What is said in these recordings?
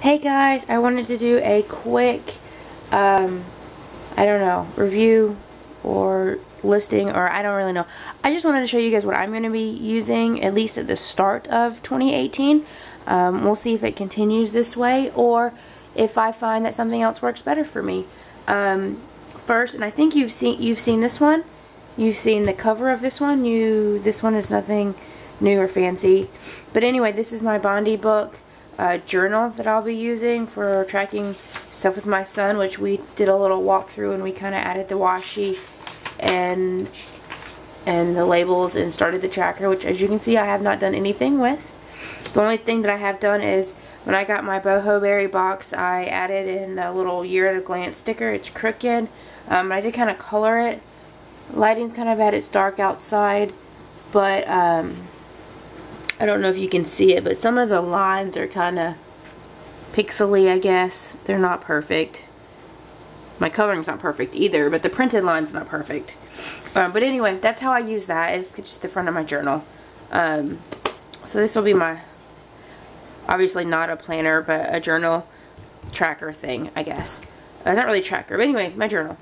Hey guys, I wanted to do a quick, I don't know, review or listing, or I don't really know. I just wanted to show you guys what I'm going to be using, at least at the start of 2018. We'll see if it continues this way, or if I find that something else works better for me. First, and I think you've seen this one. You've seen the cover of this one. This one is nothing new or fancy. But anyway, this is my Bondi book journal that I'll be using for tracking stuff with my son, which we did a little walkthrough and we kind of added the washi and the labels and started the tracker, which as you can see I have not done anything with. The only thing that I have done is when I got my Boho Berry box, I added in the little year at a glance sticker. It's crooked. I did kind of color it. Lighting's kind of bad, it's dark outside, but I don't know if you can see it, but some of the lines are kind of pixely, I guess. They're not perfect. My coloring's not perfect either, but the printed line's not perfect. But anyway, that's how I use that. It's just the front of my journal. So this will be my, obviously not a planner, but a journal tracker thing, I guess. It's not really a tracker, but anyway, my journal.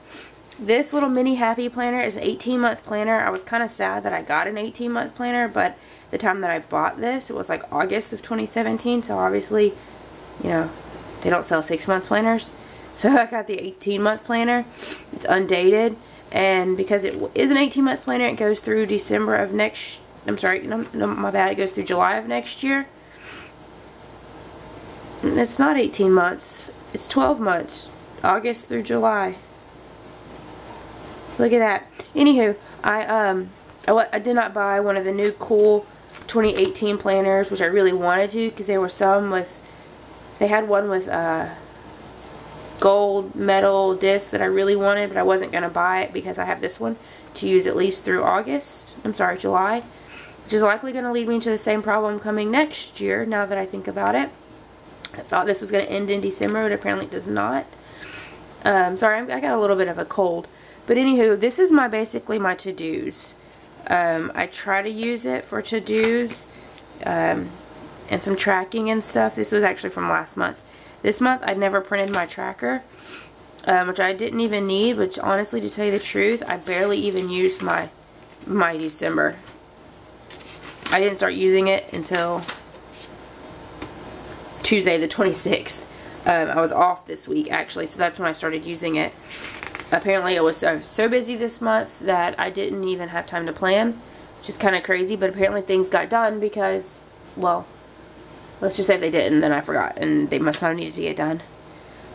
This little mini happy planner is an 18-month planner. I was kind of sad that I got an 18-month planner, but the time that I bought this, it was like August of 2017, so obviously, you know, they don't sell 6-month planners. So I got the 18-month planner. It's undated, and because it is an 18-month planner, it goes through December of next, I'm sorry, no, my bad, it goes through July of next year. It's not 18 months, it's 12 months, August through July. Look at that. Anywho, I did not buy one of the new cool 2018 planners, which I really wanted to, because there were some with, they had one with gold metal disc that I really wanted, but I wasn't going to buy it because I have this one to use at least through July, which is likely going to lead me into the same problem coming next year, now that I think about it. I thought this was going to end in December, but apparently it does not. Sorry, I got a little bit of a cold. But anywho, this is basically my to-dos. I try to use it for to-dos and some tracking and stuff. This was actually from last month. This month I never printed my tracker, which I didn't even need, which honestly, to tell you the truth, I barely even used my December. I didn't start using it until Tuesday the 26th. I was off this week actually, so that's when I started using it. Apparently I was so busy this month that I didn't even have time to plan, which is kind of crazy, but apparently things got done because, well, let's just say they didn't, then I forgot, and they must not have needed to get done.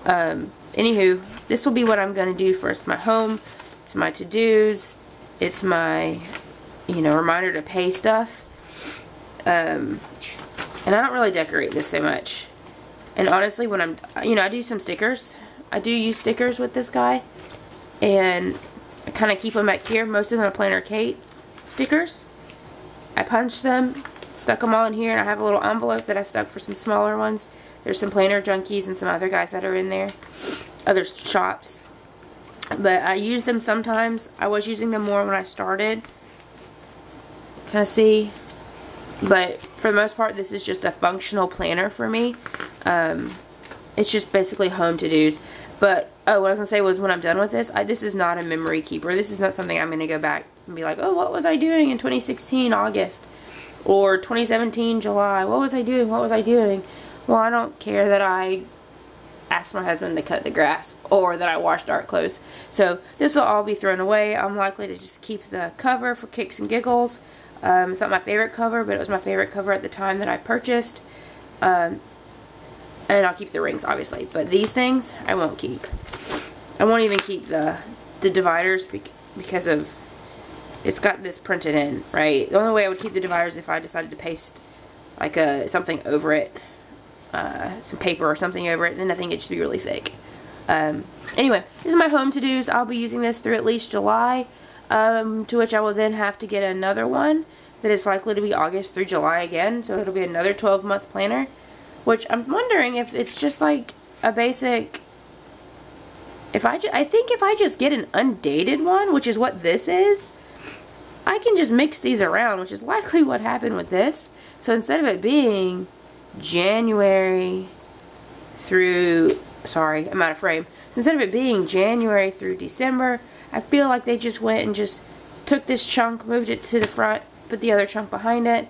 Anywho, this will be what I'm going to do first. My home, it's my to-dos, it's my, reminder to pay stuff, and I don't really decorate this so much. And honestly, when I do some stickers. I do use stickers with this guy. And I kind of keep them back here. Most of them are Planner Kate stickers. I punched them, stuck them all in here, and I have a little envelope that I stuck for some smaller ones. There's some Planner Junkies and some other guys that are in there. Other shops. But I use them sometimes. I was using them more when I started. Kind of see. But for the most part, this is just a functional planner for me. It's just basically home to-dos. But, what I was going to say was when I'm done with this, this is not a memory keeper. This is not something I'm going to go back and be like, oh, what was I doing in 2016 August? Or 2017 July? What was I doing? What was I doing? Well, I don't care that I asked my husband to cut the grass or that I washed our clothes. So, this will all be thrown away. I'm likely to just keep the cover for kicks and giggles. It's not my favorite cover, but it was my favorite cover at the time that I purchased. And I'll keep the rings, obviously. But these things, I won't keep. I won't even keep the dividers because of, it's got this printed in, right? The only way I would keep the dividers is if I decided to paste like something over it. Some paper or something over it. Then I think it should be really thick. Anyway, this is my home to-dos. I'll be using this through at least July. To which I will then have to get another one that is likely to be August through July again. So it'll be another 12-month planner. Which I'm wondering if it's just like a basic, I think if I just get an undated one, which is what this is, I can just mix these around, which is likely what happened with this. So instead of it being January through, sorry, I'm out of frame. So instead of it being January through December, I feel like they just went and just took this chunk, moved it to the front, put the other chunk behind it.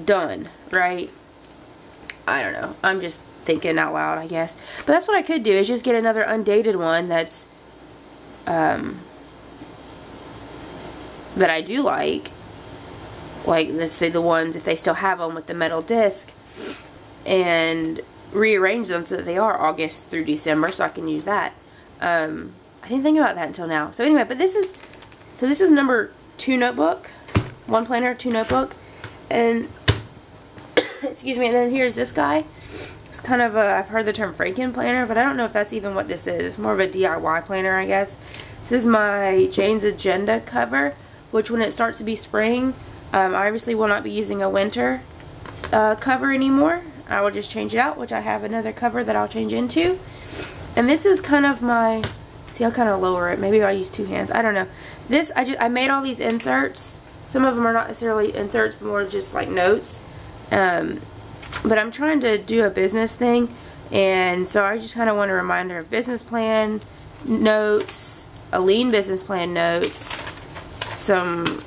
Done, right? I don't know. I'm just thinking out loud, I guess. But that's what I could do, is just get another undated one that's that I do like let's say the ones, if they still have them with the metal disc, and rearrange them so that they are August through December, so I can use that. I didn't think about that until now. So anyway, but this is number 2 notebook, 1 planner, 2 notebook, and excuse me. And then here's this guy. It's kind of a, I've heard the term Franken planner, but I don't know if that's even what this is. It's more of a DIY planner, I guess. This is my Jane's Agenda cover, which when it starts to be spring, I obviously will not be using a winter cover anymore. I will just change it out, which I have another cover that I'll change into. And this is kind of my, see, I'll kind of lower it. Maybe I'll use 2 hands. I don't know. This, I made all these inserts. Some of them are not necessarily inserts, but more just like notes. But I'm trying to do a business thing, and so I just kind of want a reminder of business plan notes, a lean business plan notes, some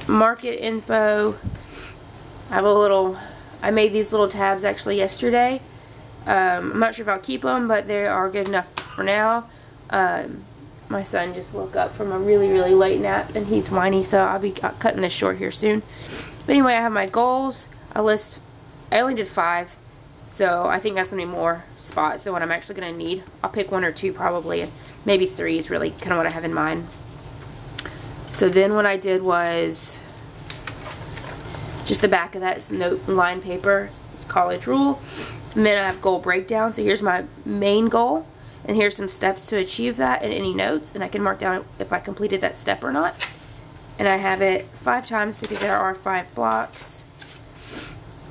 market info. I made these little tabs actually yesterday. I'm not sure if I'll keep them, but they are good enough for now. My son just woke up from a really late nap, and he's whiny, so I'll be cutting this short here soon. But anyway, I have my goals. I only did 5, so I think that's going to be more spots than what I'm actually going to need. I'll pick 1 or 2 probably, and maybe 3 is really kind of what I have in mind. So then what I did was just the back of that note line paper. It's college rule. And then I have goal breakdown. So here's my main goal, and here's some steps to achieve that, and any notes, and I can mark down if I completed that step or not. And I have it 5 times because there are 5 blocks.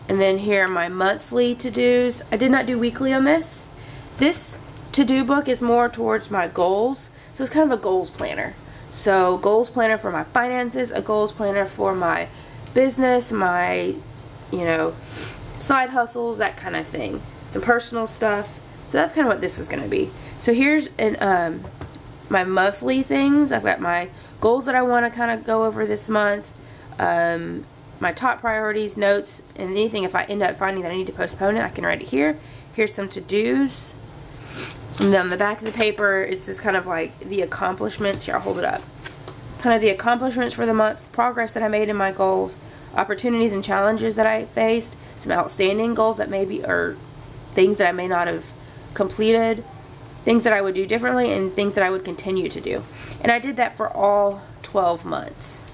And then here are my monthly to-dos. I did not do weekly on this. This to-do book is more towards my goals. So it's kind of a goals planner. So goals planner for my finances, a goals planner for my business, my, you know, side hustles, that kind of thing. Some personal stuff. So that's kind of what this is going to be. So here's my monthly things. I've got my goals that I want to kind of go over this month. My top priorities, notes, and anything if I end up finding that I need to postpone it, I can write it here. Here's some to-dos. And then on the back of the paper, it's just kind of like the accomplishments. Here, I'll hold it up. Kind of the accomplishments for the month, progress that I made in my goals, opportunities and challenges that I faced, some outstanding goals that maybe are things that I may not have completed, things that I would do differently, and things that I would continue to do. And I did that for all 12 months.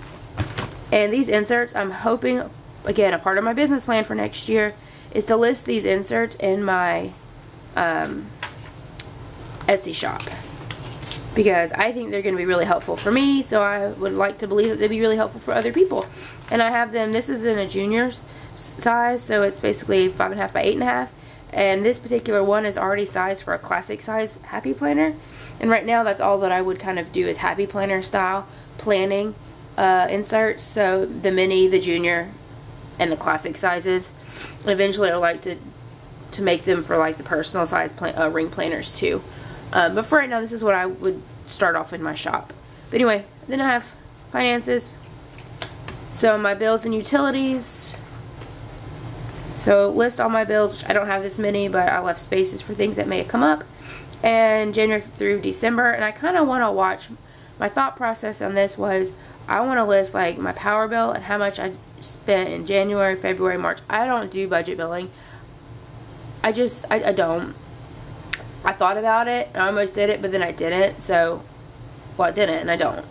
And these inserts, I'm hoping, again, a part of my business plan for next year is to list these inserts in my Etsy shop, because I think they're going to be really helpful for me, so I would like to believe that they'd be really helpful for other people. And I have them, this is in a junior size, so it's basically 5.5 by 8.5, and this particular one is already sized for a classic size Happy Planner, and right now that's all that I would kind of do is Happy Planner style planning inserts. So the mini, the junior, and the classic sizes. And eventually I would like to make them for like the personal size ring planners too. But for right now, this is what I would start off in my shop. But anyway, then I have finances. So my bills and utilities. So list all my bills. I don't have this many, but I left spaces for things that may have come up. And January through December. And I kind of want to watch, my thought process on this was, I want to list like my power bill and how much I spent in January, February, March. I don't do budget billing. I don't. I thought about it, and I almost did it, but then I didn't. So, well, I didn't, and I don't.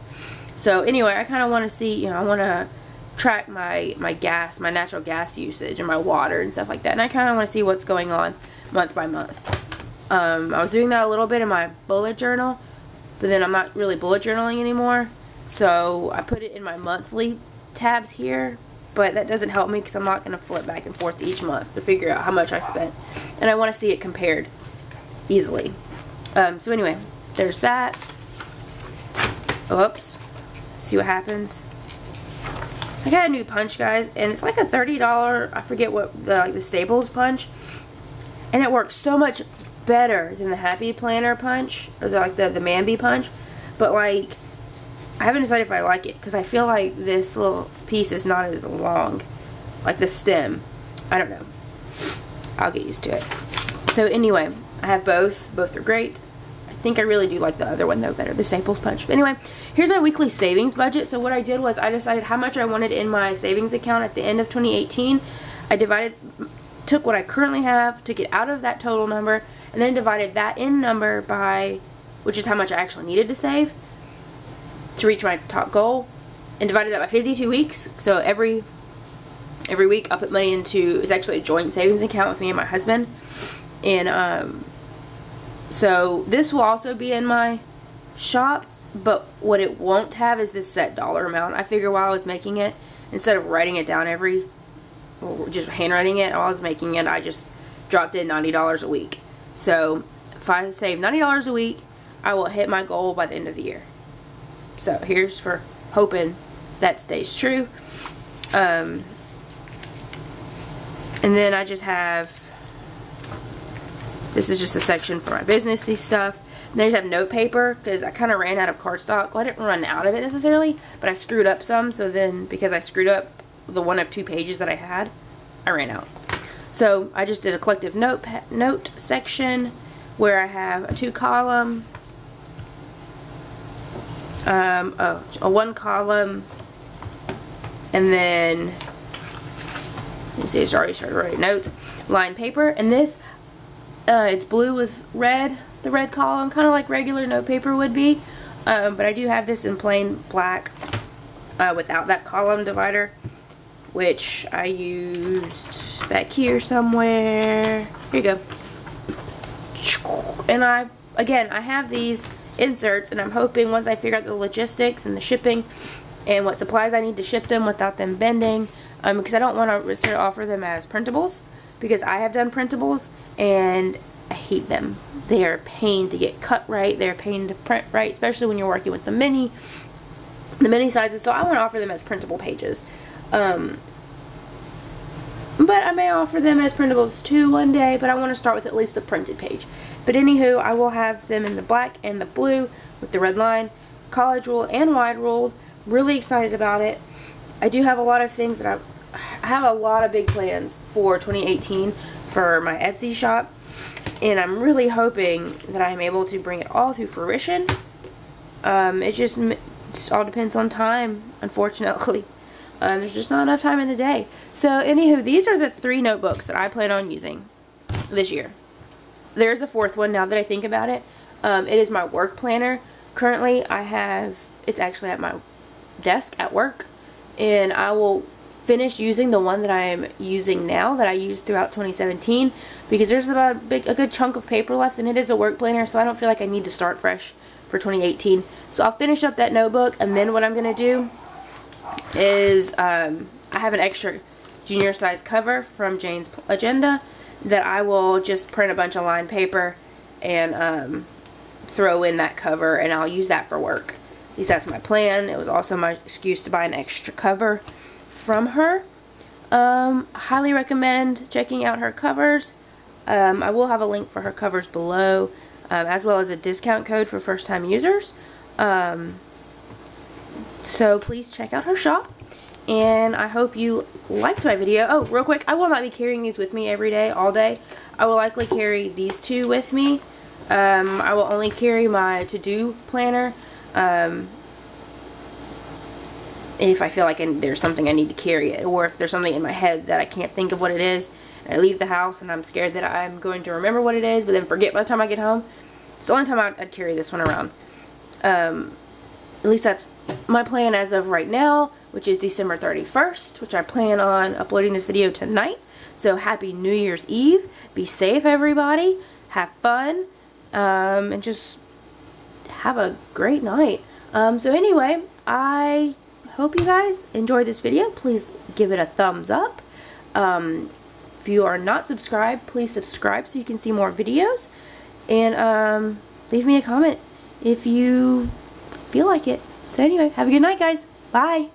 So anyway, I kind of want to see, you know, I want to track my gas, my natural gas usage, and my water and stuff like that. And I kind of want to see what's going on month by month. I was doing that a little bit in my bullet journal, but then I'm not really bullet journaling anymore. So I put it in my monthly tabs here, but that doesn't help me because I'm not going to flip back and forth each month to figure out how much I spent. And I want to see it compared easily. So anyway, there's that. Oops. See what happens. I got a new punch, guys, and it's like a $30, I forget what, the Staples punch. And it works so much better than the Happy Planner punch, or the Mambi punch, but like, I haven't decided if I like it, because I feel like this little piece is not as long, like the stem. I don't know. I'll get used to it. So anyway, I have both. Both are great. I think I really do like the other one though better, the Staples punch. But anyway, here's my weekly savings budget. So what I did was I decided how much I wanted in my savings account at the end of 2018. I took what I currently have, took it out of that total number, and then divided that in number by, which is how much I actually needed to save to reach my top goal, and divided that by 52 weeks. So every week I'll put money into, it's actually a joint savings account with me and my husband. And so this will also be in my shop, but what it won't have is this set dollar amount. I figure while I was making it, instead of writing it down or just handwriting it, while I was making it, I just dropped in $90 a week. So if I save $90 a week, I will hit my goal by the end of the year. So here's for hoping that stays true. And then I just have, this is just a section for my businessy stuff. And I just have note paper because I kind of ran out of cardstock. Well, I didn't run out of it necessarily, but I screwed up some. So then, because I screwed up the one of 2 pages that I had, I ran out. So I just did a collective note section where I have a 2-column, a 1-column, and then, you see, it's already started writing notes, lined paper. And this, it's blue with red, the red column, kind of like regular note paper would be. But I do have this in plain black without that column divider, which I used back here somewhere. Here you go. And I have these inserts, and I'm hoping once I figure out the logistics and the shipping and what supplies I need to ship them without them bending, because I don't want to offer them as printables, because I have done printables and I hate them. They are a pain to get cut right. They're a pain to print right, especially when you're working with the mini sizes. So I want to offer them as printable pages. But I may offer them as printables too one day, but I want to start with at least the printed page. But anywho, I will have them in the black and the blue with the red line, college ruled and wide ruled. Really excited about it. I do have a lot of things that I have a lot of big plans for 2018 for my Etsy shop, and I'm really hoping that I'm able to bring it all to fruition. It just all depends on time, unfortunately. There's just not enough time in the day. So anywho, these are the 3 notebooks that I plan on using this year. There's a 4th one now that I think about it. It is my work planner. Currently it's actually at my desk at work, and I will finish using the one that I am using now, that I used throughout 2017, because there's about a good chunk of paper left, and it is a work planner, so I don't feel like I need to start fresh for 2018. So I'll finish up that notebook, and then what I'm going to do is I have an extra junior size cover from Jane's Agenda that I will just print a bunch of lined paper and throw in that cover, and I'll use that for work. At least that's my plan. It was also my excuse to buy an extra cover from her. Highly recommend checking out her covers. I will have a link for her covers below, as well as a discount code for first time users. So please check out her shop, and I hope you liked my video. Oh, real quick, I will not be carrying these with me every day, all day. I will likely carry these 2 with me. I will only carry my to-do planner if I feel like there's something I need to carry it, or if there's something in my head that I can't think of what it is, and I leave the house and I'm scared that I'm going to remember what it is, but then forget by the time I get home. It's the only time I'd carry this one around. At least that's my plan as of right now, which is December 31st, which I plan on uploading this video tonight. So happy New Year's Eve. Be safe, everybody. Have fun. And just have a great night. So anyway, I hope you guys enjoyed this video. Please give it a thumbs up. If you are not subscribed, please subscribe so you can see more videos. And leave me a comment if you feel like it. So anyway, have a good night, guys. Bye.